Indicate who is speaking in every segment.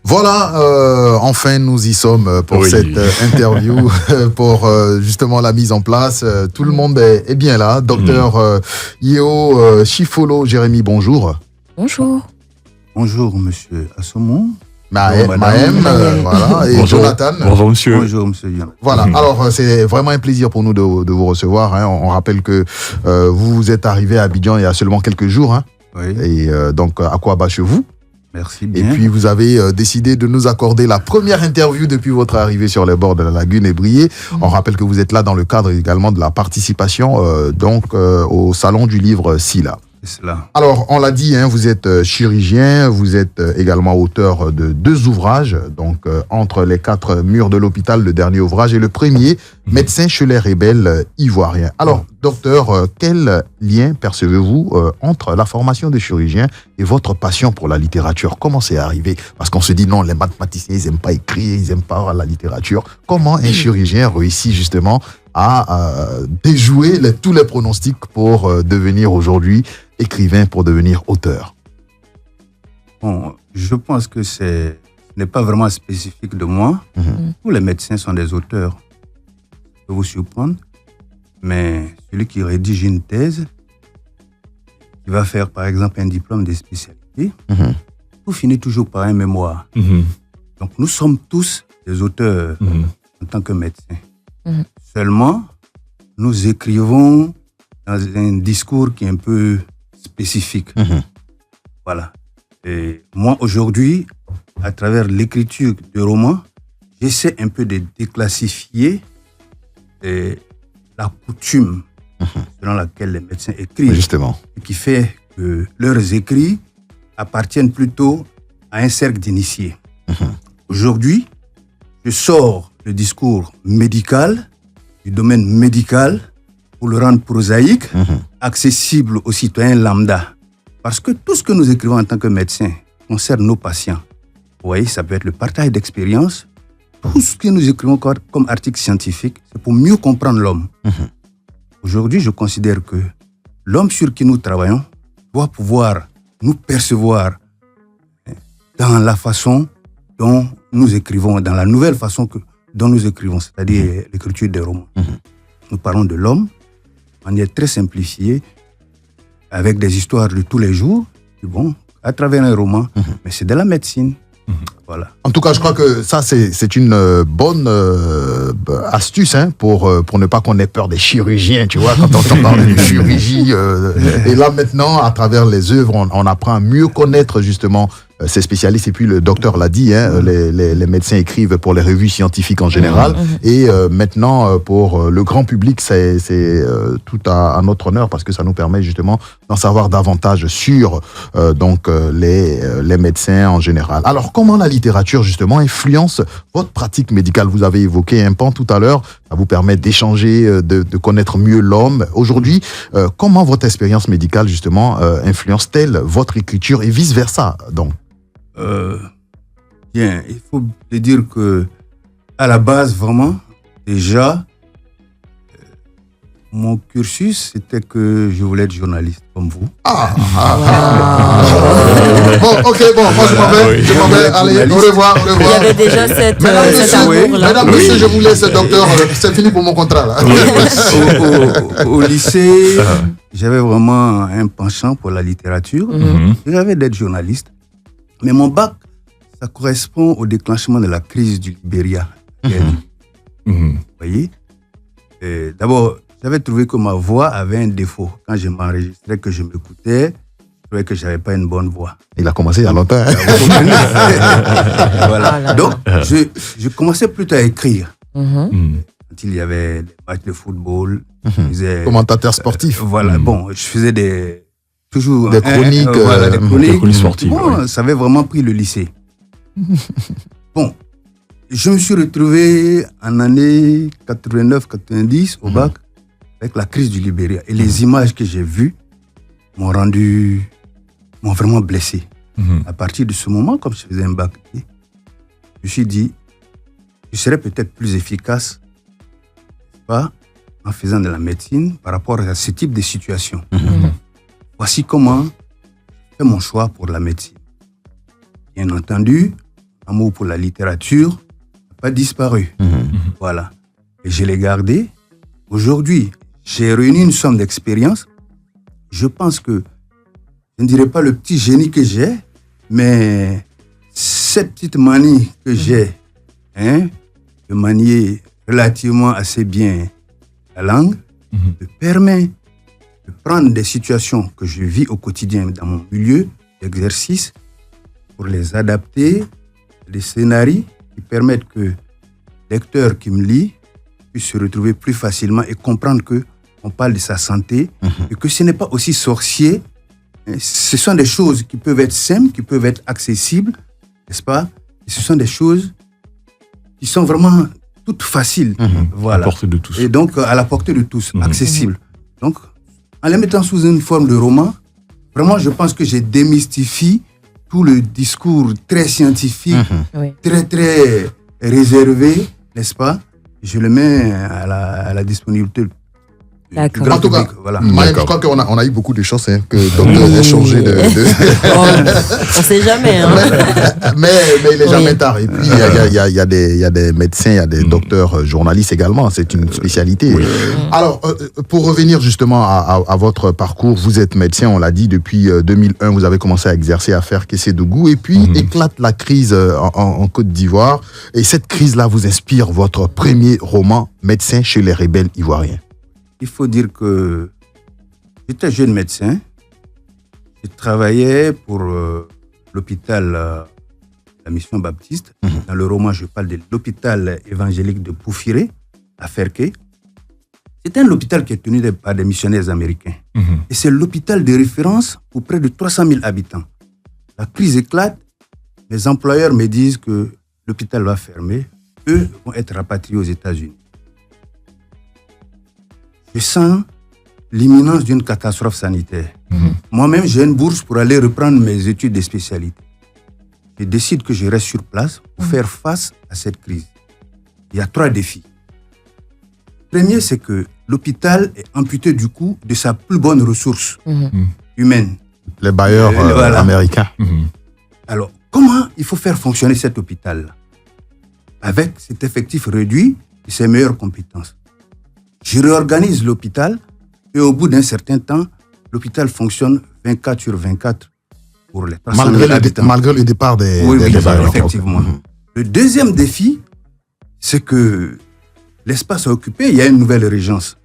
Speaker 1: Voilà, enfin nous y sommes pour cette interview, pour justement la mise en place. Tout le monde est bien là. Docteur Yeo Chifolo Jérémy, bonjour.
Speaker 2: Bonjour.
Speaker 3: Bonjour, monsieur Assomon.
Speaker 1: Mahem, voilà, et
Speaker 4: bonjour.
Speaker 1: Jonathan.
Speaker 4: Bonjour, monsieur.
Speaker 3: Bonjour, monsieur Yann.
Speaker 1: Voilà, alors c'est vraiment un plaisir pour nous de vous recevoir. Hein. On rappelle que vous êtes arrivé à Abidjan il y a seulement quelques jours. Hein.
Speaker 3: Oui.
Speaker 1: Et donc, à Kouaba chez vous.
Speaker 3: Merci
Speaker 1: Et
Speaker 3: bien.
Speaker 1: puis, vous avez décidé de nous accorder la première interview depuis votre arrivée sur les bords de la lagune Ébrié. On rappelle que vous êtes là dans le cadre également de la participation au Salon du Livre SILA.
Speaker 3: C'est cela.
Speaker 1: Alors, on l'a dit, hein, vous êtes chirurgien, vous êtes également auteur de 2 ouvrages, donc Entre les 4 murs de l'hôpital, le dernier ouvrage, et le premier, Médecin chez les rebelles ivoiriens. Alors, docteur, quel lien percevez-vous entre la formation de chirurgien et votre passion pour la littérature? Comment c'est arrivé? Parce qu'on se dit, non, les mathématiciens, ils n'aiment pas écrire, ils n'aiment pas la littérature. Comment un chirurgien réussit justement à déjouer tous les pronostics pour devenir aujourd'hui écrivain, pour devenir auteur?
Speaker 3: Bon, je pense que ce n'est pas vraiment spécifique de moi. Tous les médecins sont des auteurs. Ça peut vous surprendre. Mais celui qui rédige une thèse, qui va faire par exemple un diplôme de spécialité, tout finit toujours par un mémoire. Donc nous sommes tous des auteurs en tant que médecins. Seulement, nous écrivons dans un discours qui est un peu spécifique. Voilà. Et moi, aujourd'hui, à travers l'écriture de romans, j'essaie un peu de déclassifier la coutume selon laquelle les médecins écrivent.
Speaker 1: Justement.
Speaker 3: Ce qui fait que leurs écrits appartiennent plutôt à un cercle d'initiés. Aujourd'hui, je sors le discours médical, du domaine médical, pour le rendre prosaïque, accessible aux citoyens lambda. Parce que tout ce que nous écrivons en tant que médecins concerne nos patients. Vous voyez, ça peut être le partage d'expérience. Tout ce que nous écrivons comme article scientifique, c'est pour mieux comprendre l'homme. Aujourd'hui, je considère que l'homme sur qui nous travaillons doit pouvoir nous percevoir dans la façon dont nous écrivons, dans la nouvelle façon dont nous écrivons, c'est-à-dire l'écriture des romans. Nous parlons de l'homme de manière très simplifiée, avec des histoires de tous les jours, bon, à travers un roman, mais c'est de la médecine. Voilà.
Speaker 1: En tout cas, je crois que ça, c'est une bonne astuce hein, pour ne pas qu'on ait peur des chirurgiens, tu vois, quand on entend parler de chirurgie. Et là, maintenant, à travers les œuvres, on apprend à mieux connaître justement ces spécialistes. Et puis, le docteur l'a dit, hein, les médecins écrivent pour les revues scientifiques en général. Et maintenant, pour le grand public, c'est tout à notre honneur parce que ça nous permet justement d'en savoir davantage sur les médecins en général. Alors, comment la littérature, justement, influence votre pratique médicale? Vous avez évoqué un pan tout à l'heure, ça vous permet d'échanger, de connaître mieux l'homme. Aujourd'hui, comment votre expérience médicale, justement, influence-t-elle votre écriture et vice-versa, donc?
Speaker 3: Bien, il faut dire que à la base, vraiment, déjà, mon cursus, c'était que je voulais être journaliste comme vous.
Speaker 1: Bon, ok, moi je m'en vais, allez, au revoir.
Speaker 2: Il y avait déjà cet amour-là.
Speaker 1: Mesdames, messieurs, je vous laisse, docteur, c'est fini pour mon contrat, là.
Speaker 3: Au lycée, j'avais vraiment un penchant pour la littérature. J'avais d'être journaliste. Mais mon bac, ça correspond au déclenchement de la crise du Libéria. Vous voyez? D'abord, j'avais trouvé que ma voix avait un défaut. Quand je m'enregistrais, que je m'écoutais, je trouvais que je n'avais pas une bonne voix.
Speaker 1: Il a commencé il y a longtemps.
Speaker 3: Voilà. Donc, je commençais plutôt à écrire. Quand il y avait des matchs de football, je faisais,
Speaker 1: commentateur sportif.
Speaker 3: Voilà, bon, je faisais toujours
Speaker 1: des chroniques,
Speaker 3: des chroniques
Speaker 4: sportives.
Speaker 3: Bon, ça avait vraiment pris le lycée. Bon, je me suis retrouvé en année 89-90 au bac avec la crise du Libéria. Et les images que j'ai vues m'ont vraiment blessé. À partir de ce moment, comme je faisais un bac, je me suis dit, je serais peut-être plus efficace, pas en faisant de la médecine par rapport à ce type de situation. Voici comment j'ai fait mon choix pour la médecine. Bien entendu, amour pour la littérature n'a pas disparu. Voilà. Et je l'ai gardé. Aujourd'hui, j'ai réuni une somme d'expérience. Je pense que, je ne dirais pas le petit génie que j'ai, mais cette petite manie que j'ai, de manier relativement assez bien la langue, me permet de prendre des situations que je vis au quotidien dans mon milieu d'exercice pour les adapter à des scénarios qui permettent que le lecteur qui me lit puisse se retrouver plus facilement et comprendre qu'on parle de sa santé et que ce n'est pas aussi sorcier. Ce sont des choses qui peuvent être simples, qui peuvent être accessibles, n'est-ce pas? Et ce sont des choses qui sont vraiment toutes faciles. Voilà.
Speaker 4: À la portée de tous.
Speaker 3: Et donc, à la portée de tous, accessibles. Donc, en les mettant sous une forme de roman, vraiment, je pense que j'ai démystifié tout le discours très scientifique, très, très réservé, n'est-ce pas? Je le mets à la disponibilité du grand
Speaker 1: En tout cas,
Speaker 3: public. Voilà.
Speaker 1: je crois qu'on a eu beaucoup de chance que le docteur ait changé de...
Speaker 2: On ne sait jamais.
Speaker 1: mais il n'est jamais tard. Et puis, il y a des médecins, il y a des docteurs journalistes également. C'est une spécialité. Alors, pour revenir justement à votre parcours, vous êtes médecin, on l'a dit, depuis 2001, vous avez commencé à exercer, à faire Kessédougou. Et puis, éclate la crise en Côte d'Ivoire. Et cette crise-là vous inspire votre premier roman, Médecin chez les rebelles ivoiriens.
Speaker 3: Il faut dire que j'étais jeune médecin. Je travaillais pour l'hôpital La Mission Baptiste. Dans le roman, je parle de l'hôpital évangélique de Poufiré, à Ferké. C'est un hôpital qui est tenu par des missionnaires américains. Et c'est l'hôpital de référence pour près de 300 000 habitants. La crise éclate. Les employeurs me disent que l'hôpital va fermer. Eux vont être rapatriés aux États-Unis. Je sens l'imminence d'une catastrophe sanitaire. Moi-même, j'ai une bourse pour aller reprendre mes études de spécialité. Je décide que je reste sur place pour faire face à cette crise. Il y a 3 défis. Le premier, c'est que l'hôpital est amputé du coup de sa plus bonne ressource humaine.
Speaker 1: Les bailleurs américains.
Speaker 3: Alors, comment il faut faire fonctionner cet hôpital avec cet effectif réduit et ses meilleures compétences? Je réorganise l'hôpital et au bout d'un certain temps, l'hôpital fonctionne 24 sur 24 pour les 300 000 habitants.
Speaker 1: Malgré le départ des
Speaker 3: bailleurs. Effectivement. Le deuxième défi, c'est que l'espace à occuper, il y a une nouvelle régence.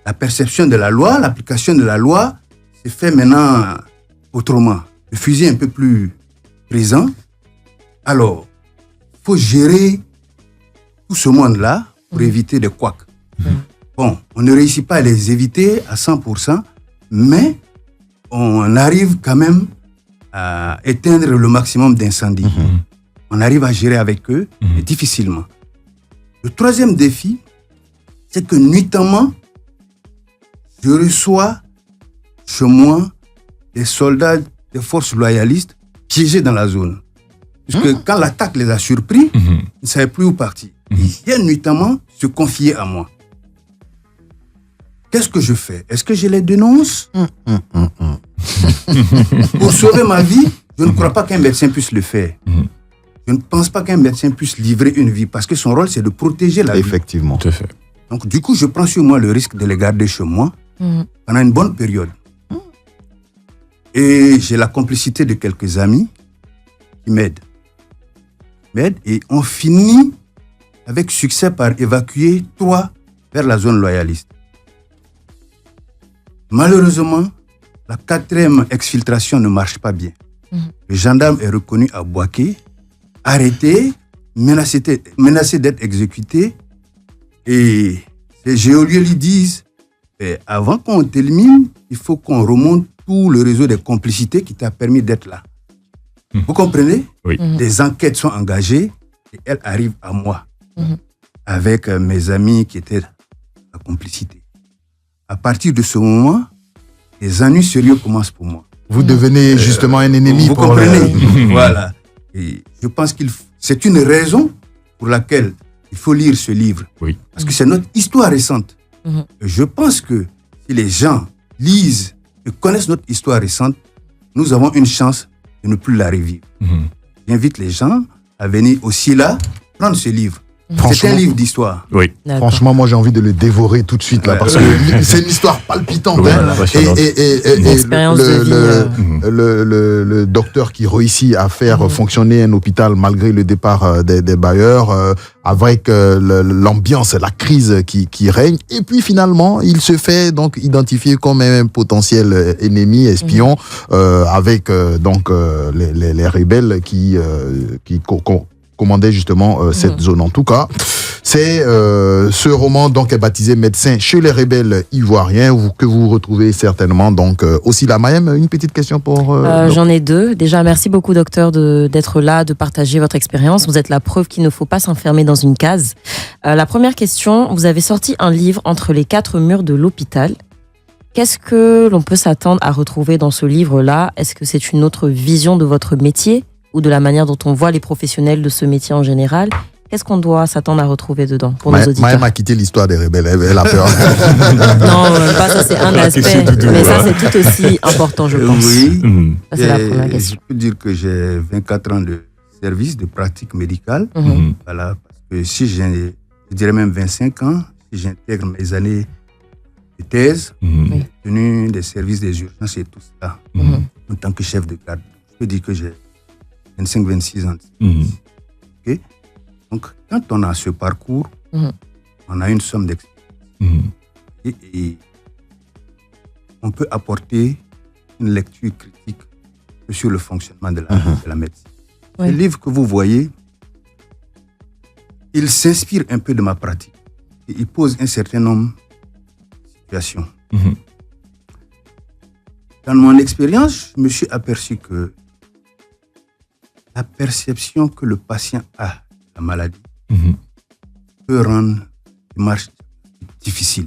Speaker 3: La perception de la loi, l'application de la loi s'est fait maintenant autrement. Le fusil est un peu plus présent. Alors, il faut gérer tout ce monde-là pour éviter des couacs. Bon, on ne réussit pas à les éviter à 100%, mais on arrive quand même à éteindre le maximum d'incendies. On arrive à gérer avec eux, mais difficilement. Le troisième défi, c'est que nuitamment, je reçois chez moi des soldats des forces loyalistes piégés dans la zone. Puisque quand l'attaque les a surpris, ils ne savaient plus où partir. Ils viennent nuitamment se confier à moi. Qu'est-ce que je fais? Est-ce que je les dénonce? Pour sauver ma vie, je ne crois pas qu'un médecin puisse le faire. Je ne pense pas qu'un médecin puisse livrer une vie parce que son rôle, c'est de protéger la vie.
Speaker 1: Effectivement.
Speaker 4: Tout à fait.
Speaker 3: Donc, du coup, je prends sur moi le risque de les garder chez moi pendant une bonne période. Et j'ai la complicité de quelques amis qui m'aident. Et on finit avec succès par évacuer 3 vers la zone loyaliste. Malheureusement, la 4e exfiltration ne marche pas bien. Le gendarme est reconnu à Bouaké, arrêté, menacé d'être exécuté. Et les géolieux lui disent, avant qu'on t'élimine, il faut qu'on remonte tout le réseau des complicités qui t'a permis d'être là. Vous comprenez?
Speaker 4: Oui.
Speaker 3: Des enquêtes sont engagées et elles arrivent à moi, avec mes amis qui étaient la complicité. À partir de ce moment, les ennuis sérieux commencent pour moi.
Speaker 1: Vous devenez justement un ennemi.
Speaker 3: Vous comprenez? Voilà. Et je pense que c'est une raison pour laquelle il faut lire ce livre.
Speaker 4: Oui.
Speaker 3: Parce que c'est notre histoire récente. Et je pense que si les gens lisent et connaissent notre histoire récente, nous avons une chance de ne plus la revivre. J'invite les gens à venir aussi là, prendre ce livre. C'est un livre d'histoire.
Speaker 4: Oui.
Speaker 2: D'accord.
Speaker 1: Franchement, moi j'ai envie de le dévorer tout de suite là, parce que c'est une histoire palpitante.
Speaker 4: Oui,
Speaker 1: hein.
Speaker 4: impressionnante.
Speaker 2: Une expérience de vie,
Speaker 1: le docteur qui réussit à faire fonctionner un hôpital malgré le départ des bailleurs, avec l'ambiance, la crise qui règne, et puis finalement il se fait donc identifier comme un potentiel ennemi, espion, avec donc les rebelles qui commandait justement cette zone. En tout cas, c'est ce roman donc est baptisé Médecin chez les rebelles ivoiriens, que vous retrouvez certainement donc aussi là. Maïm, une petite question pour...
Speaker 2: J'en ai deux. Déjà, merci beaucoup, docteur, d'être là, de partager votre expérience. Vous êtes la preuve qu'il ne faut pas s'enfermer dans une case. La première question, vous avez sorti un livre Entre les quatre murs de l'hôpital. Qu'est-ce que l'on peut s'attendre à retrouver dans ce livre-là? Est-ce que c'est une autre vision de votre métier ou de la manière dont on voit les professionnels de ce métier en général? Qu'est-ce qu'on doit s'attendre à retrouver dedans pour nos auditeurs?
Speaker 1: Maïm a quitté l'histoire des rebelles, elle a peur.
Speaker 2: Non, pas ça, c'est un aspect, mais ça, c'est tout aussi important, je pense.
Speaker 3: Oui.
Speaker 2: Ça, c'est la première question.
Speaker 3: Je peux dire que j'ai 24 ans de service, de pratique médicale. Voilà, parce que si je dirais même 25 ans, si j'intègre mes années de thèse, j'ai tenu des services des urgences et tout ça, en tant que chef de garde. Je peux dire que j'ai 25-26 ans. Okay? Donc, quand on a ce parcours, on a une somme d'expérience. Et on peut apporter une lecture critique sur le fonctionnement de la médecine. Le livre que vous voyez, il s'inspire un peu de ma pratique. Et il pose un certain nombre de situations. Dans mon expérience, je me suis aperçu que la perception que le patient a de la maladie peut rendre une marche difficile.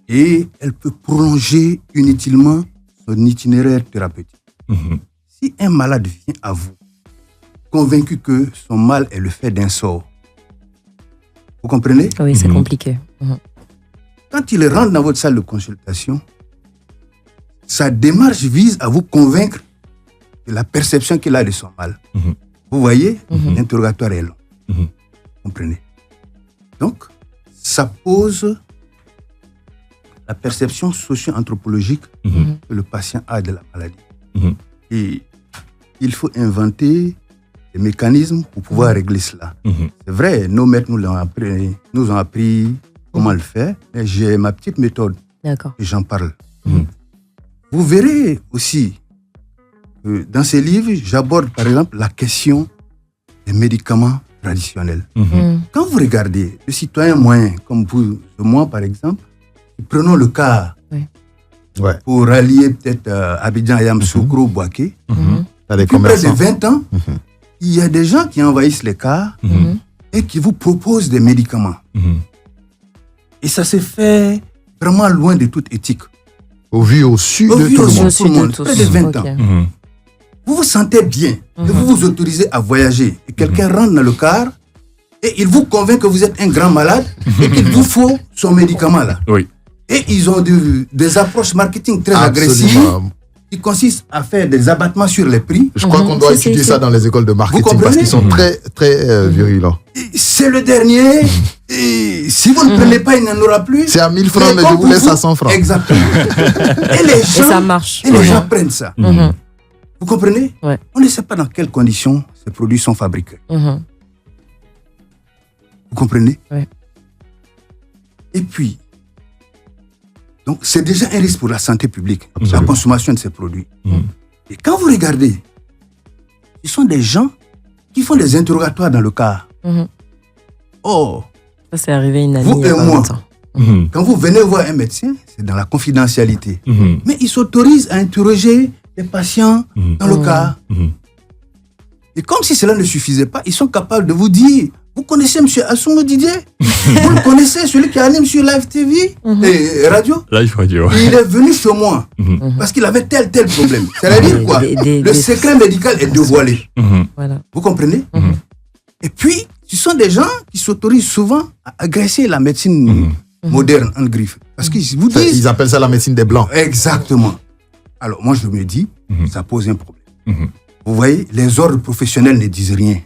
Speaker 3: Et elle peut prolonger inutilement son itinéraire thérapeutique. Si un malade vient à vous, convaincu que son mal est le fait d'un sort, vous comprenez?
Speaker 2: Oui, c'est compliqué.
Speaker 3: Quand il rentre dans votre salle de consultation, sa démarche vise à vous convaincre de la perception qu'il a de son mal. Vous voyez, l'interrogatoire est long. Vous comprenez? Donc, ça pose la perception socio-anthropologique que le patient a de la maladie. Et il faut inventer des mécanismes pour pouvoir régler cela. C'est vrai, nos maîtres nous ont appris comment le faire, mais j'ai ma petite méthode et j'en parle. Vous verrez aussi que dans ces livres, j'aborde par exemple la question des médicaments traditionnels. Quand vous regardez le citoyen moyen, comme vous et moi par exemple, prenons le cas pour rallier peut-être Abidjan, Yamoussoukro, Bouaké, depuis près de 20 ans, il y a des gens qui envahissent les cars et qui vous proposent des médicaments. Et ça se fait vraiment loin de toute éthique.
Speaker 1: Au vu au su de tout le monde.
Speaker 3: Près de 20 ans. Vous vous sentez bien, que vous vous autorisez à voyager, et quelqu'un rentre dans le car, et il vous convainc que vous êtes un grand malade, et qu'il vous faut son médicament là. Et ils ont des approches marketing très agressives, qui consistent à faire des abattements sur les prix.
Speaker 1: Je crois qu'on doit étudier ça dans les écoles de marketing, parce qu'ils sont très, très virulents.
Speaker 3: C'est le dernier, et si vous ne prenez pas, il n'en aura plus.
Speaker 1: C'est à 1000 francs, mais je vous laisse à 100 francs.
Speaker 3: Exactement. Et les gens,
Speaker 2: ça marche.
Speaker 3: Et les gens prennent ça. Vous comprenez? On ne sait pas dans quelles conditions ces produits sont fabriqués. Vous comprenez? Et puis, donc c'est déjà un risque pour la santé publique, la consommation de ces produits. Et quand vous regardez, ce sont des gens qui font des interrogatoires dans le car. Oh,
Speaker 2: ça c'est arrivé une année.
Speaker 3: Vous et moi, quand vous venez voir un médecin, c'est dans la confidentialité. Mais ils s'autorisent à interroger les patients dans le cas. Et comme si cela ne suffisait pas, ils sont capables de vous dire, vous connaissez M. Assoumo Didier? Vous le connaissez, celui qui anime sur Live TV et Radio?
Speaker 4: Live Radio.
Speaker 3: Il est venu chez moi parce qu'il avait tel problème. C'est-à-dire quoi? Le secret médical est dévoilé. Vous comprenez? Et puis, ce sont des gens qui s'autorisent souvent à agresser la médecine moderne, en griffe. Parce qu'ils vous disent...
Speaker 1: Ils appellent ça la médecine des Blancs.
Speaker 3: Exactement. Alors, moi, je me dis, ça pose un problème. Vous voyez, les ordres professionnels ne disent rien.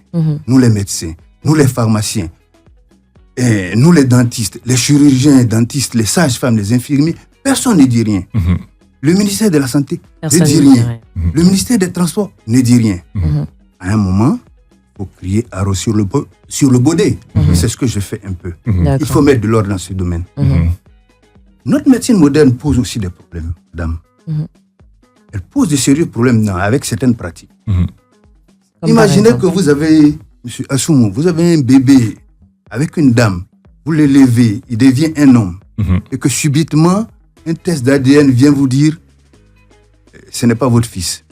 Speaker 3: Nous, les médecins, nous, les pharmaciens, et nous, les dentistes, les chirurgiens, les dentistes, les sages-femmes, les infirmiers, personne ne dit rien. Le ministère de la Santé ne dit rien. Le ministère des Transports ne dit rien. À un moment, il faut crier haro sur le baudet. C'est ce que je fais un peu. Il faut mettre de l'ordre dans ce domaine. Notre médecine moderne pose aussi des problèmes, madame. Elle pose de sérieux problèmes avec certaines pratiques. Imaginez que vous avez, monsieur Assoumou, vous avez un bébé avec une dame, vous l'élevez, il devient un homme, et que subitement, un test d'ADN vient vous dire ce n'est pas votre fils.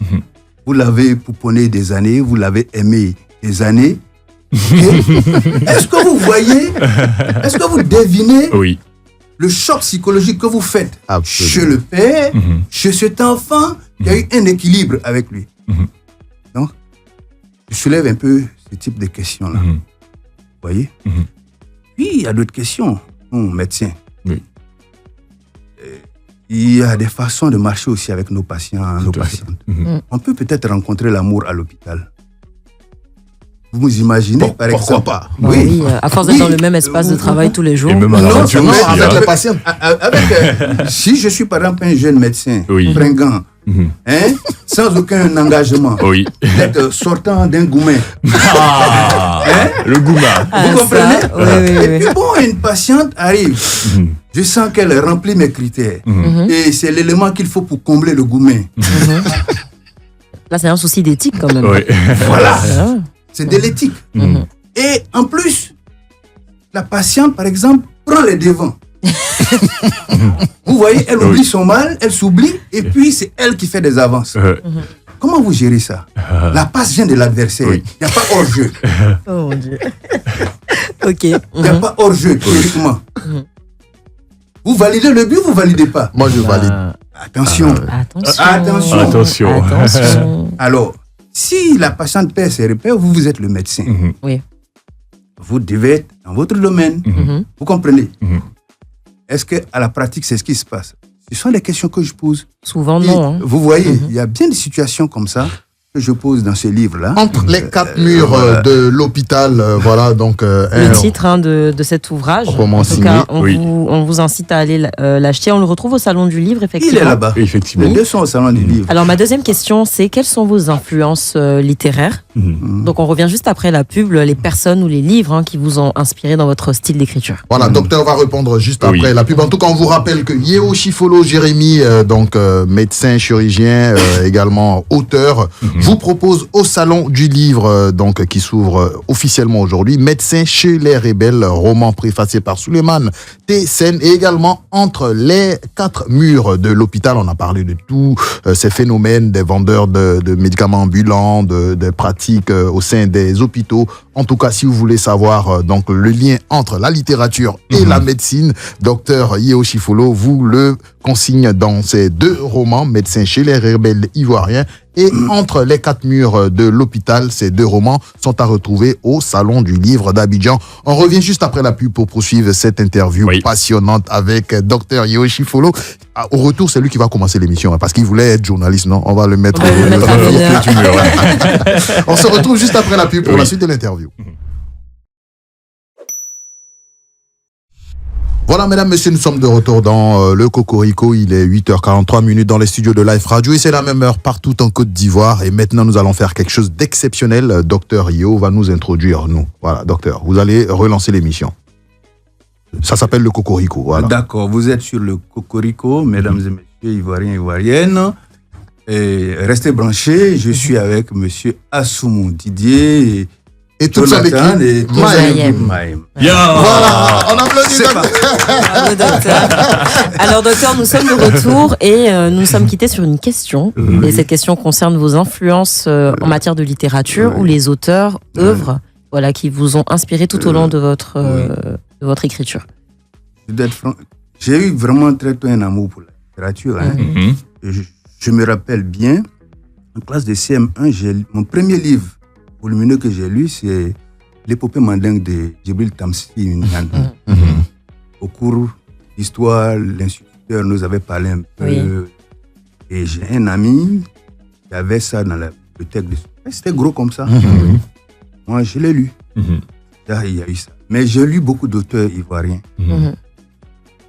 Speaker 3: Vous l'avez pouponné des années, vous l'avez aimé des années. Est-ce que vous voyez, est-ce que vous devinez le choc psychologique que vous faites chez le père, chez cet enfant qui a eu un équilibre avec lui? Donc, je soulève un peu ce type de questions-là. Vous voyez? Puis, il y a d'autres questions, médecins. Il y a des façons de marcher aussi avec nos patients, nos patientes. On peut peut-être rencontrer l'amour à l'hôpital. Vous vous imaginez, par exemple?
Speaker 1: Pourquoi pas?
Speaker 2: Oui, à force d'être dans le même espace de travail tous les jours.
Speaker 4: Et même à l'aventure aussi,
Speaker 1: avec les patients.
Speaker 3: Si je suis par exemple un jeune médecin, fringant, sans aucun engagement, d'être sortant d'un goumen.
Speaker 4: Le gouma.
Speaker 3: Vous comprenez?
Speaker 2: Oui.
Speaker 3: Et puis bon, une patiente arrive. Je sens qu'elle remplit mes critères. Et c'est l'élément qu'il faut pour combler le goumen.
Speaker 2: Là, c'est un souci d'éthique quand même.
Speaker 3: Voilà. C'est de l'éthique. Et en plus, la patiente, par exemple, prend les devants. Vous voyez, elle oublie son mal, elle s'oublie, et puis c'est elle qui fait des avances. Comment vous gérez ça? La passe vient de l'adversaire. Il n'y a pas hors-jeu.
Speaker 2: Oh mon Dieu. Ok.
Speaker 3: Il n'y a pas hors-jeu, théoriquement. Vous validez le but ou vous ne validez pas?
Speaker 1: Moi, je valide.
Speaker 3: Attention.
Speaker 2: Attention.
Speaker 3: Alors, si la patiente perd ses repères, vous êtes le médecin.
Speaker 2: Oui.
Speaker 3: Vous devez être dans votre domaine. Vous comprenez? Est-ce qu'à la pratique, c'est ce qui se passe? Ce sont les questions que je pose.
Speaker 2: Souvent, non.
Speaker 3: Vous voyez, il y a bien des situations comme ça que je pose dans ce livre-là.
Speaker 1: Entre les quatre murs de l'hôpital, voilà, donc...
Speaker 2: le titre de cet ouvrage. En tout cas, on vous incite à aller l'acheter. On le retrouve au Salon du Livre, effectivement.
Speaker 3: Il est là-bas.
Speaker 4: Effectivement.
Speaker 3: Les deux sont au Salon du Livre.
Speaker 2: Alors, ma deuxième question, c'est quelles sont vos influences littéraires? Donc, on revient juste après la pub, les personnes ou les livres qui vous ont inspiré dans votre style d'écriture.
Speaker 1: Voilà, docteur va répondre juste après la pub. En tout cas, on vous rappelle que Yeo Chifolo Jérémy, donc médecin, chirurgien, également auteur, vous propose au Salon du Livre, donc qui s'ouvre officiellement aujourd'hui, Médecin chez les rebelles, roman préfacé par Souleymane Tessen, et également Entre les quatre murs de l'hôpital. On a parlé de tous ces phénomènes des vendeurs de médicaments ambulants, des pratiques au sein des hôpitaux. En tout cas, si vous voulez savoir donc le lien entre la littérature et la médecine, docteur Yeo Chifolo vous le consigne dans ces deux romans, Médecin chez les rebelles ivoiriens et Entre les quatre murs de l'hôpital. Ces deux romans sont à retrouver au Salon du Livre d'Abidjan. On revient juste après la pub pour poursuivre cette interview passionnante avec docteur Yeo Chifolo. Au retour, c'est lui qui va commencer l'émission, parce qu'il voulait être journaliste, non? On va le mettre. On se retrouve juste après la pub pour la suite de l'interview. Voilà, mesdames, messieurs, nous sommes de retour dans le Cocorico. Il est 8h43 dans les studios de Life Radio et c'est la même heure partout en Côte d'Ivoire. Et maintenant, nous allons faire quelque chose d'exceptionnel. Docteur Yeo va nous introduire, nous. Voilà, docteur, vous allez relancer l'émission. Ça s'appelle le Cocorico, voilà. D'accord,
Speaker 3: vous êtes sur le Cocorico, mesdames et messieurs, Ivoiriens et Ivoiriennes. Et restez branchés, je suis avec monsieur Assoumou Didier
Speaker 1: et toute son équipe.
Speaker 3: Et
Speaker 2: Maïm.
Speaker 1: Voilà, on applaudit.
Speaker 2: Bravo, docteur. Alors, docteur, nous sommes de retour et nous sommes quittés sur une question. Et cette question concerne vos influences en matière de littérature ou les auteurs, œuvres, voilà, qui vous ont inspiré tout au long de votre écriture.
Speaker 3: J'ai eu vraiment très tôt un amour pour la littérature. Je me rappelle bien, en classe de CM1, mon premier livre volumineux que j'ai lu, c'est l'épopée mandingue de Djibril Tamsir Niane. Au cours d'histoire, l'instituteur nous avait parlé un peu. Et j'ai un ami qui avait ça dans la bibliothèque de son C'était gros comme ça.
Speaker 4: Mhm.
Speaker 3: Moi, je l'ai lu.
Speaker 4: Mhm.
Speaker 3: Là, il y a eu ça. Mais j'ai lu beaucoup d'auteurs ivoiriens.
Speaker 4: Mhm.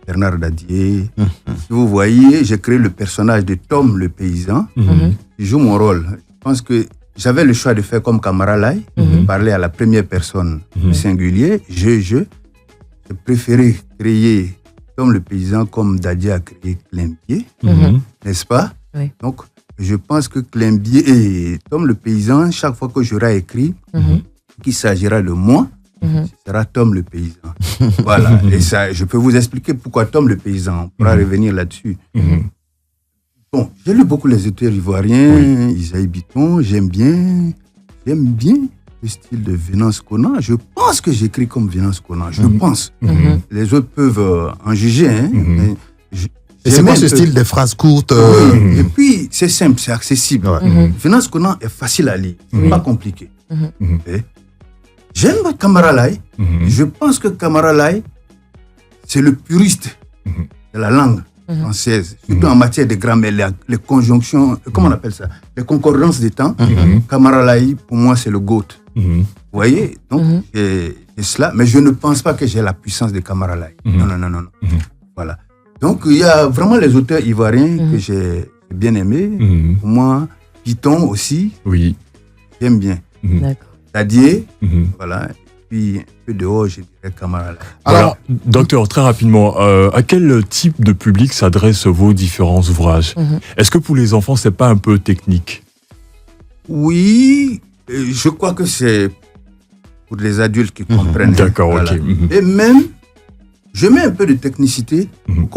Speaker 3: Bernard Dadier. Si vous voyez, j'ai créé le personnage de Tom le paysan.
Speaker 4: Mhm.
Speaker 3: Il joue mon rôle. Je pense que j'avais le choix de faire comme Camara Lai, parler à la première personne singulier, je. J'ai préféré créer Tom le paysan comme Dadier a créé Climbier,
Speaker 4: Mhm.
Speaker 3: n'est-ce pas?
Speaker 2: Oui.
Speaker 3: Donc, je pense que Climbier et Tom le paysan, chaque fois que j'aurai écrit qu'il s'agira de moi, ce sera Tom le paysan. Voilà. Et ça, je peux vous expliquer pourquoi Tom le paysan. On pourra revenir là-dessus.
Speaker 4: Mhm.
Speaker 3: Bon, j'ai lu beaucoup les auteurs ivoiriens, Isaïe Bitton, j'aime bien le style de Venance Conan. Je pense que j'écris comme Venance Conan, je pense. Les autres peuvent en juger. Hein, mais
Speaker 1: Et c'est quoi ce style des phrases courtes
Speaker 3: Oui. Et puis, c'est simple, c'est accessible. Venance Conan est facile à lire, c'est pas compliqué. Et j'aime Camara Lai. Je pense que Camara Lai, c'est le puriste de la langue française, surtout en matière de grammaire, les conjonctions, comment on appelle ça, les concordances des temps. Camara Lai, pour moi, c'est le GOAT. Vous voyez, donc, j'ai cela, mais je ne pense pas que j'ai la puissance de Camara Lai. Non. Voilà. Donc, il y a vraiment les auteurs ivoiriens que j'ai bien aimés. Pour moi, Python aussi,
Speaker 4: Oui.
Speaker 3: j'aime bien.
Speaker 2: D'accord.
Speaker 3: Dadier, voilà. Puis un peu dehors, je dirais Camara Lai.
Speaker 4: Alors, docteur, très rapidement, à quel type de public s'adressent vos différents ouvrages? Est-ce que pour les enfants, c'est pas un peu technique?
Speaker 3: Oui, je crois que c'est pour les adultes qui comprennent.
Speaker 4: D'accord,
Speaker 3: Voilà.
Speaker 4: ok.
Speaker 3: Et même, je mets un peu de technicité.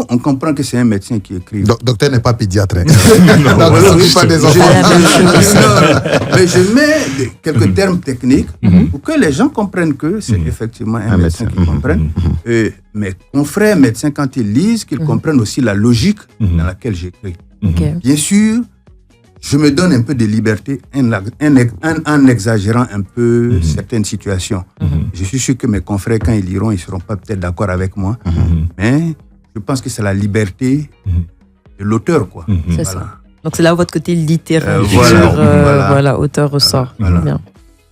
Speaker 3: On comprend que c'est un médecin qui écrit.
Speaker 1: Docteur n'est pas pédiatre. hein.
Speaker 4: Non,
Speaker 1: Donc,
Speaker 4: voilà,
Speaker 1: ça ne
Speaker 4: juste-
Speaker 1: pas des
Speaker 3: Je-
Speaker 1: enfants.
Speaker 3: mais je mets quelques termes techniques pour que les gens comprennent que c'est effectivement un médecin qui comprenne. Et mes confrères médecins, quand ils lisent, qu'ils comprennent aussi la logique dans laquelle j'écris.
Speaker 2: Ok.
Speaker 3: Bien sûr, je me donne un peu de liberté en exagérant un peu certaines situations. Je suis sûr que mes confrères, quand ils liront, ils ne seront pas peut-être d'accord avec moi. Mais je pense que c'est la liberté de l'auteur, quoi.
Speaker 2: C'est ça. Donc c'est là où votre côté littéraire,
Speaker 3: voilà.
Speaker 2: auteur ressort.
Speaker 3: Voilà.
Speaker 2: Bien.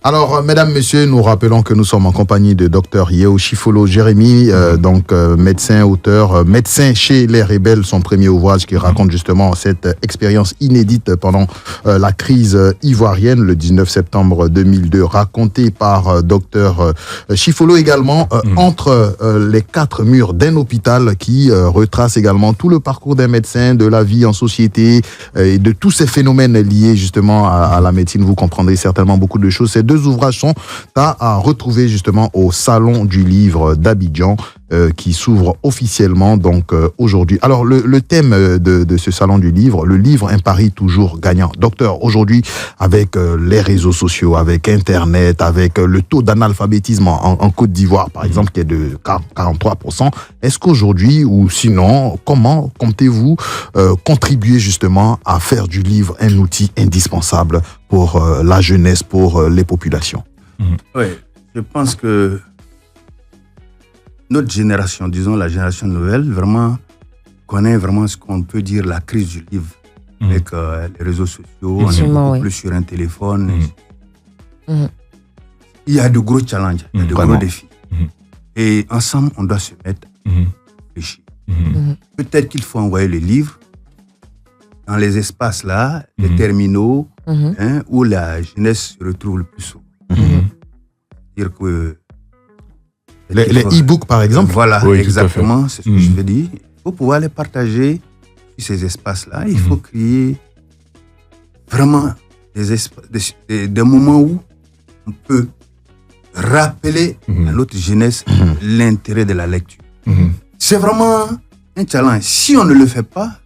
Speaker 1: Alors, mesdames, messieurs, nous rappelons que nous sommes en compagnie de Dr Yeo Chifolo Jérémy, médecin, auteur, médecin chez Les Rebelles, son premier ouvrage qui raconte justement cette expérience inédite pendant la crise ivoirienne, le 19 septembre 2002, raconté par Dr Chifolo également, entre les quatre murs d'un hôpital qui retrace également tout le parcours d'un médecin, de la vie en société et de tous ces phénomènes liés justement à la médecine. Vous comprendrez certainement beaucoup de choses. Ces deux ouvrages sont à retrouver justement au Salon du Livre d'Abidjan qui s'ouvre officiellement donc aujourd'hui. Alors le thème de ce Salon du Livre, le livre, un pari toujours gagnant. Docteur, aujourd'hui avec les réseaux sociaux, avec Internet, avec le taux d'analphabétisme en Côte d'Ivoire par exemple qui est de 43%, est-ce qu'aujourd'hui ou sinon, comment comptez-vous contribuer justement à faire du livre un outil indispensable pour la jeunesse, pour les populations?
Speaker 3: Oui, je pense que notre génération, disons la génération nouvelle, vraiment connaît vraiment ce qu'on peut dire la crise du livre. Avec les réseaux sociaux, on est beaucoup plus sur un téléphone. Il y a de gros challenges, il y a de gros défis. Et ensemble, on doit se mettre à réfléchir. Peut-être qu'il faut envoyer le livre dans les espaces là, les terminaux, où la jeunesse se retrouve le plus souvent. Dire que
Speaker 1: les e-books par exemple.
Speaker 3: Voilà,
Speaker 4: oui,
Speaker 3: exactement, c'est ce que je veux dire. Il faut pouvoir les partager sur ces espaces-là. Il faut créer vraiment des moments où on peut rappeler à notre jeunesse l'intérêt de la lecture. C'est vraiment un challenge. Si on ne le fait pas,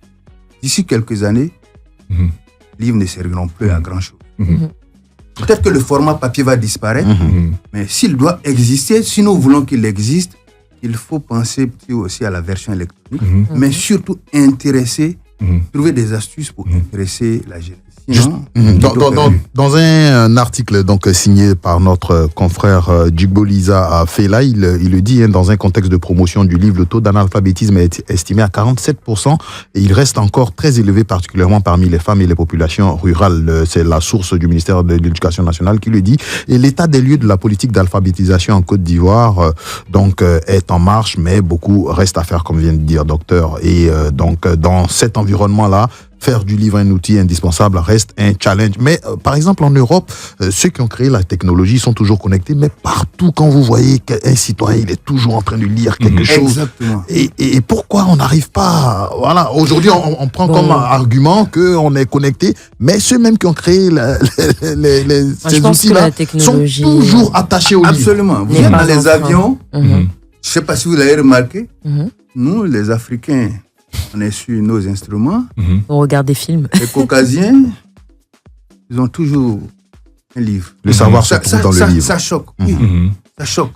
Speaker 3: d'ici quelques années, les livres ne serviront plus à grand-chose. Peut-être que le format papier va disparaître, mais s'il doit exister, si nous voulons qu'il existe, il faut penser aussi à la version électronique, mais surtout trouver des astuces pour intéresser la jeunesse. Sinon,
Speaker 1: Dans un article donc signé par notre confrère Djibolisa Fela, il le dit, dans un contexte de promotion du livre, le taux d'analphabétisme est estimé à 47% et il reste encore très élevé, particulièrement parmi les femmes et les populations rurales. C'est la source du ministère de l'Éducation nationale qui le dit. Et l'état des lieux de la politique d'alphabétisation en Côte d'Ivoire est en marche, mais beaucoup reste à faire, comme vient de dire docteur. Et donc dans cet environnement-là, faire du livre un outil indispensable reste un challenge. Mais par exemple, en Europe, ceux qui ont créé la technologie sont toujours connectés, mais partout, quand vous voyez qu'un citoyen, il est toujours en train de lire quelque chose.
Speaker 3: Exactement.
Speaker 1: Et pourquoi on n'arrive pas... Voilà, aujourd'hui, on prend comme argument qu'on est connecté, mais ceux même qui ont créé ces outils-là sont toujours attachés au livre.
Speaker 3: Absolument. Vous êtes dans les avions, je ne sais pas si vous l'avez remarqué, nous, les Africains, on est sur nos instruments.
Speaker 2: On regarde des films.
Speaker 3: Les Caucasiens, ils ont toujours un livre.
Speaker 1: Le savoir se trouve dans le livre.
Speaker 3: Ça choque, oui. Ça choque.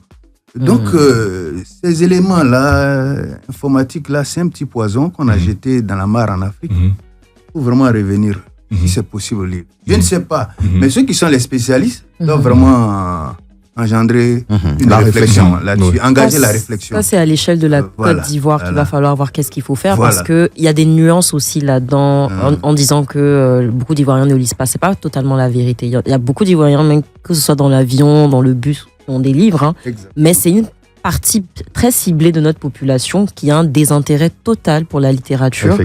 Speaker 3: Donc, ces éléments-là, informatiques-là, c'est un petit poison qu'on a jeté dans la mare en Afrique. Il faut vraiment revenir, si c'est possible, au livre. Je ne sais pas, mais ceux qui sont les spécialistes doivent vraiment engendrer une réflexion là-dessus, engager la réflexion.
Speaker 2: Ça, c'est à l'échelle de la Côte d'Ivoire qu'il va falloir voir qu'est-ce qu'il faut faire, parce qu'il y a des nuances aussi là-dedans, en disant que beaucoup d'Ivoiriens ne lisent pas. C'est pas totalement la vérité. Il y a beaucoup d'Ivoiriens, même que ce soit dans l'avion, dans le bus, qui ont des livres, mais c'est une partie très ciblée de notre population qui a un désintérêt total pour la littérature,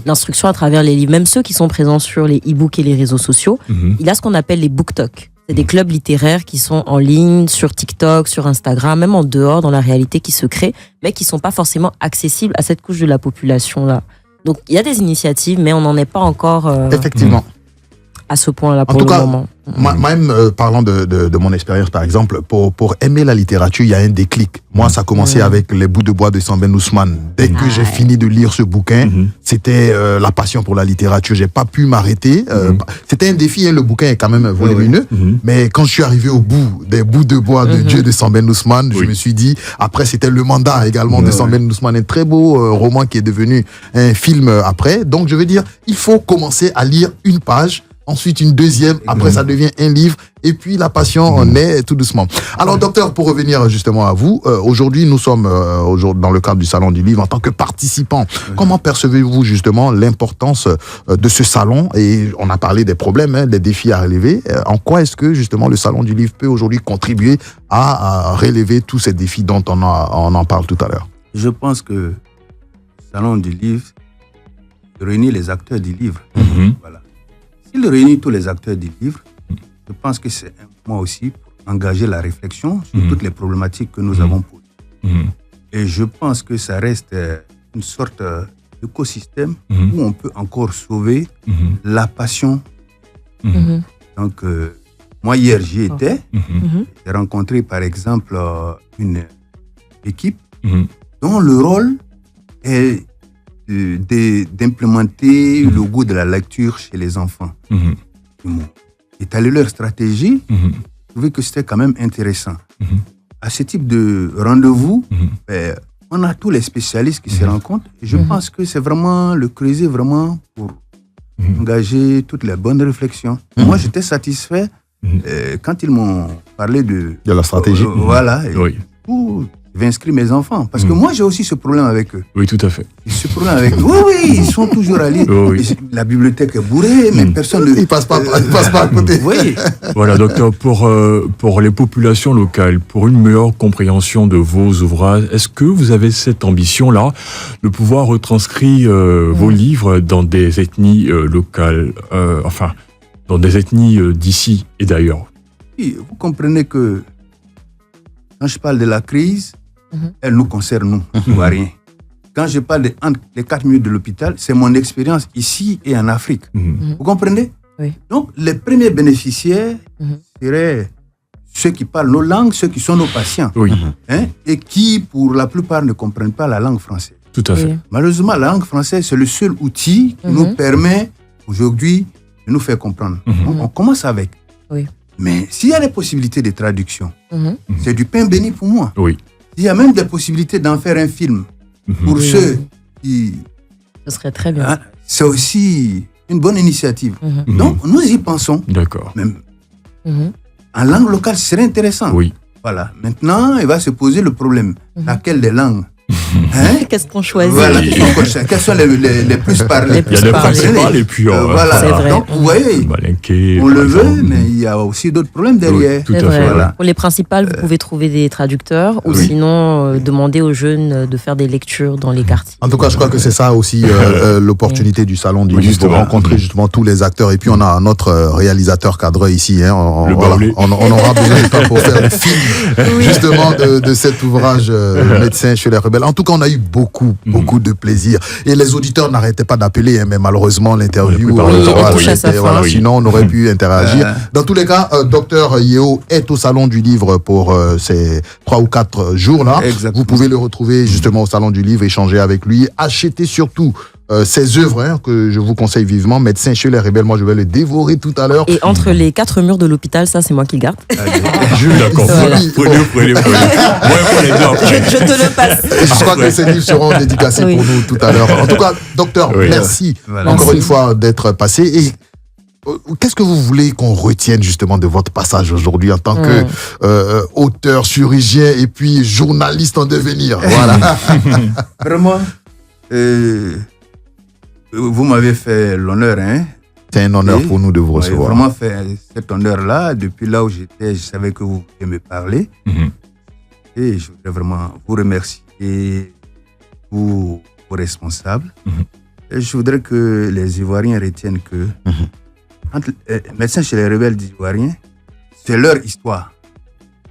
Speaker 2: l'instruction à travers les livres. Même ceux qui sont présents sur les e-books et les réseaux sociaux, il y a ce qu'on appelle les book talks. C'est des clubs littéraires qui sont en ligne, sur TikTok, sur Instagram, même en dehors, dans la réalité qui se crée, mais qui ne sont pas forcément accessibles à cette couche de la population-là. Donc, il y a des initiatives, mais on n'en est pas encore
Speaker 1: effectivement
Speaker 2: à ce point-là pour le moment.
Speaker 1: Même parlant de mon expérience, par exemple, pour aimer la littérature, il y a un déclic. Moi, ça a commencé avec Les Bouts de bois de Sambène Ousmane. Dès que j'ai fini de lire ce bouquin, c'était la passion pour la littérature. J'ai pas pu m'arrêter. C'était un défi, le bouquin est quand même volumineux. Mais quand je suis arrivé au bout des Bouts de bois de Dieu de Sambène Ousmane, je me suis dit, après c'était Le Mandat également de Sambène Ousmane, un très beau roman qui est devenu un film après. Donc je veux dire, il faut commencer à lire une page, ensuite une deuxième, après ça devient un livre, et puis la passion naît tout doucement. Alors docteur, pour revenir justement à vous, aujourd'hui nous sommes dans le cadre du Salon du Livre en tant que participant. Comment percevez-vous justement l'importance de ce salon? Et on a parlé des problèmes, des défis à relever. En quoi est-ce que justement le Salon du Livre peut aujourd'hui contribuer à relever tous ces défis dont on en parle tout à l'heure?
Speaker 3: Je pense que le Salon du Livre réunit les acteurs du livre. Voilà. S'il réunit tous les acteurs du livre, je pense que c'est un moment aussi pour engager la réflexion sur toutes les problématiques que nous avons posées. Et je pense que ça reste une sorte d'écosystème où on peut encore sauver la passion. Donc, moi, hier, j'y étais. J'ai rencontré, par exemple, une équipe dont le rôle est d'implémenter le goût de la lecture chez les enfants. Étaler leur stratégie, je trouvais que c'était quand même intéressant. À ce type de rendez-vous, on a tous les spécialistes qui se rencontrent. Et je pense que c'est vraiment le creuset vraiment pour engager toutes les bonnes réflexions. Moi, j'étais satisfait quand ils m'ont parlé de
Speaker 1: la stratégie.
Speaker 3: Voilà. Je vais inscrire mes enfants. Parce que moi, j'ai aussi ce problème avec eux.
Speaker 4: Oui, tout à fait.
Speaker 3: Ce problème avec eux. Oui, ils sont toujours allés. La bibliothèque est bourrée, mais personne ne...
Speaker 1: Ils passent pas à côté.
Speaker 3: Oui.
Speaker 4: Voilà, docteur, pour les populations locales, pour une meilleure compréhension de vos ouvrages, est-ce que vous avez cette ambition-là de pouvoir retranscrire vos livres dans des ethnies locales, dans des ethnies d'ici et d'ailleurs?
Speaker 3: Oui, vous comprenez que quand je parle de la crise, elle nous concerne, nous, Ivoiriens. Quand je parle des 4 minutes de l'hôpital, c'est mon expérience ici et en Afrique. Vous comprenez?
Speaker 2: Oui.
Speaker 3: Donc, les premiers bénéficiaires seraient ceux qui parlent nos langues, ceux qui sont nos patients. Et qui, pour la plupart, ne comprennent pas la langue française.
Speaker 4: Tout à fait.
Speaker 3: Malheureusement, la langue française, c'est le seul outil qui nous permet, aujourd'hui, de nous faire comprendre. On commence avec. Mais s'il y a des possibilités de traduction, c'est du pain béni pour moi. S'il y a même des possibilités d'en faire un film pour ceux qui...
Speaker 2: Ce serait très bien.
Speaker 3: C'est aussi une bonne initiative.
Speaker 2: Mhm.
Speaker 3: Donc, nous y pensons.
Speaker 4: D'accord.
Speaker 3: Même
Speaker 2: Mhm.
Speaker 3: en langue locale, ce serait intéressant.
Speaker 4: Oui.
Speaker 3: Voilà. Maintenant, il va se poser le problème. Laquelle des langues hein?
Speaker 2: Qu'est-ce qu'on choisit?
Speaker 3: Voilà, quelles sont les plus parlées?
Speaker 2: Les plus
Speaker 4: Il y a les
Speaker 2: parlées.
Speaker 4: principales et puis
Speaker 3: voilà.
Speaker 2: C'est vrai.
Speaker 3: Donc, vous voyez,
Speaker 4: Malinké,
Speaker 3: on le
Speaker 4: par
Speaker 3: veut,
Speaker 4: exemple.
Speaker 3: mais il y a aussi d'autres problèmes derrière.
Speaker 4: Oui, tout
Speaker 2: C'est
Speaker 4: à
Speaker 2: vrai.
Speaker 4: fait.
Speaker 3: Voilà.
Speaker 2: Pour les principales, vous pouvez trouver des traducteurs ou
Speaker 3: Oui.
Speaker 2: sinon demander aux jeunes de faire des lectures dans les quartiers.
Speaker 1: En tout cas, je crois que c'est ça aussi l'opportunité du salon du
Speaker 4: Oui,
Speaker 1: livre, pour
Speaker 4: justement.
Speaker 1: rencontrer justement tous les acteurs. Et puis on a notre réalisateur cadreur ici. Hein,
Speaker 4: Le Baoulé.
Speaker 1: on aura besoin de toi pour faire le film justement de cet ouvrage Médecin chez les rebelles. En tout cas, on a eu beaucoup de plaisir. Et les auditeurs n'arrêtaient pas d'appeler, hein, mais malheureusement l'interview,
Speaker 4: Oui,
Speaker 2: on touche à sa fin.
Speaker 1: voilà,
Speaker 4: Oui.
Speaker 1: sinon on aurait pu interagir. Dans tous les cas, Docteur Yeo est au salon du livre pour ces 3 ou 4 jours là.
Speaker 3: Exactement.
Speaker 1: Vous pouvez le retrouver justement au salon du livre, échanger avec lui, achetez surtout ses œuvres hein, que je vous conseille vivement. Médecin chez les rebelles, moi je vais le dévorer tout à l'heure.
Speaker 2: Et entre les 4 murs de l'hôpital, ça c'est moi qui le garde.
Speaker 4: D'accord.
Speaker 2: Voilà.
Speaker 4: Prenez. Ouais, prenez bien après.
Speaker 2: Je te le passe.
Speaker 1: Et je crois que ces livres seront dédicacés
Speaker 2: Oui.
Speaker 1: pour nous tout à l'heure. En tout cas, docteur,
Speaker 4: Oui.
Speaker 1: merci
Speaker 3: Voilà.
Speaker 1: encore
Speaker 2: Merci.
Speaker 1: une fois d'être passé. Et qu'est-ce que vous voulez qu'on retienne justement de votre passage aujourd'hui en tant que auteur, chirurgien et puis journaliste en devenir? Voilà.
Speaker 3: Vraiment, vous m'avez fait l'honneur, hein?
Speaker 1: C'est un honneur
Speaker 3: Oui.
Speaker 1: pour nous de vous
Speaker 3: Vous m'avez
Speaker 1: recevoir.
Speaker 3: vraiment fait cet honneur-là. Depuis là où j'étais, je savais que vous pouviez me parler.
Speaker 4: Mhm.
Speaker 3: Et je voudrais vraiment vous remercier, vos responsables.
Speaker 4: Mhm.
Speaker 3: Et je voudrais que les Ivoiriens retiennent que entre, Médecins chez les rebelles d'Ivoiriens, c'est leur histoire.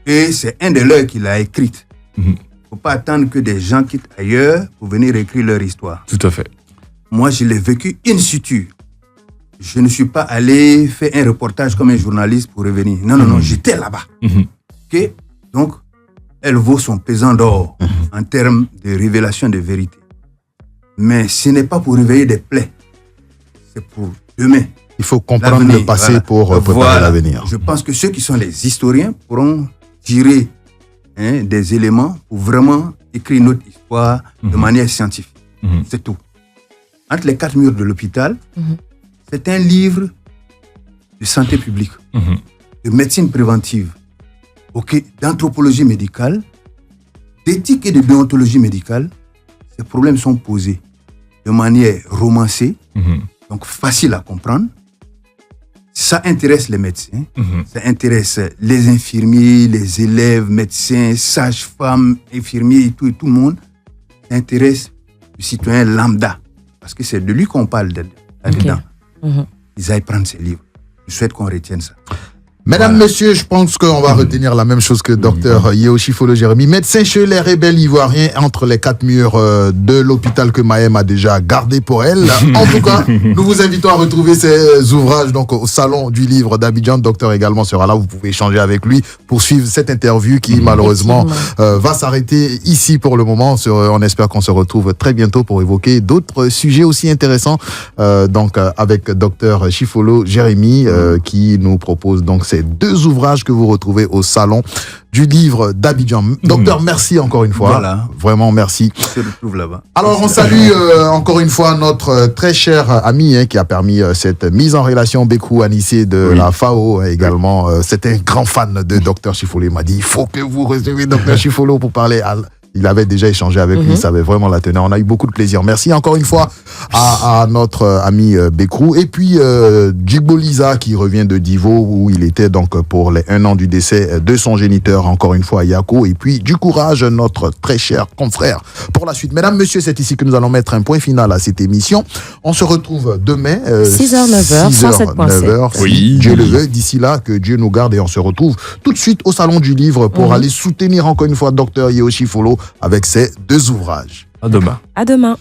Speaker 3: Et c'est un de leurs qui l'a écrite. Il
Speaker 4: Mhm.
Speaker 3: ne faut pas attendre que des gens quittent ailleurs pour venir écrire leur histoire.
Speaker 4: Tout à fait.
Speaker 3: Moi, je l'ai vécu in situ. Je ne suis pas allé faire un reportage comme un journaliste pour revenir. Non, non, j'étais là-bas.
Speaker 4: Mhm.
Speaker 3: Ok? Donc, elle vaut son pesant d'or en termes de révélation de vérité. Mais ce n'est pas pour réveiller des plaies. C'est pour demain.
Speaker 1: Il faut comprendre
Speaker 3: L'avenir,
Speaker 1: le passé
Speaker 3: voilà.
Speaker 1: pour préparer
Speaker 3: Voilà.
Speaker 1: l'avenir.
Speaker 3: Je pense que ceux qui sont les historiens pourront tirer des éléments pour vraiment écrire notre histoire de manière scientifique.
Speaker 4: Mhm.
Speaker 3: C'est tout. Entre les 4 murs de l'hôpital, c'est un livre de santé publique,
Speaker 4: Mhm.
Speaker 3: de médecine préventive, ok, d'anthropologie médicale, d'éthique et de déontologie médicale. Ces problèmes sont posés de manière romancée,
Speaker 4: Mhm.
Speaker 3: donc facile à comprendre. Ça intéresse les médecins,
Speaker 4: Mhm.
Speaker 3: ça intéresse les infirmiers, les élèves, médecins, sages-femmes, infirmiers et tout le monde. Ça intéresse le citoyen lambda, parce que c'est de lui qu'on parle là-dedans.
Speaker 2: Mhm.
Speaker 3: Ils aillent prendre ces livres. Je souhaite qu'on retienne ça.
Speaker 1: Mesdames,
Speaker 3: Voilà.
Speaker 1: messieurs, je pense qu'on va retenir la même chose que docteur Yeo Chifolo Jérémy, médecin chez les rebelles ivoiriens entre les 4 murs de l'hôpital que Maëm a déjà gardé pour elle. En tout cas, nous vous invitons à retrouver ces ouvrages donc au salon du livre d'Abidjan. Docteur également sera là, vous pouvez échanger avec lui pour suivre cette interview qui malheureusement va s'arrêter ici pour le moment. On espère qu'on se retrouve très bientôt pour évoquer d'autres sujets aussi intéressants avec docteur Chifolo Jérémy qui nous propose donc ces 2 ouvrages que vous retrouvez au salon du livre d'Abidjan. Docteur, merci encore une fois.
Speaker 3: Voilà.
Speaker 1: Vraiment, merci.
Speaker 3: On se retrouve là-bas.
Speaker 1: Alors, on salue encore une fois notre très cher ami qui a permis cette mise en relation, Bekou Anissé de la FAO également. C'était un grand fan de Docteur Chifolo. Il m'a dit, il faut que vous receviez Docteur Chifolo pour parler à... Il avait déjà échangé avec lui, il savait vraiment la teneur. On a eu beaucoup de plaisir. Merci encore une fois à notre ami Bekrou. Et puis Djigbo Lisa qui revient de Divo où il était donc pour les 1 an du décès de son géniteur, encore une fois à Yako. Et puis du courage, notre très cher confrère. Pour la suite, mesdames, messieurs, c'est ici que nous allons mettre un point final à cette émission. On se retrouve demain
Speaker 2: 6h, 9h,
Speaker 1: 9h, si
Speaker 4: Oui.
Speaker 1: Dieu le veut. D'ici là, que Dieu nous garde et on se retrouve tout de suite au Salon du Livre pour aller soutenir encore une fois Docteur Yeo Chifolo avec ses 2 ouvrages.
Speaker 4: À demain.
Speaker 2: À demain.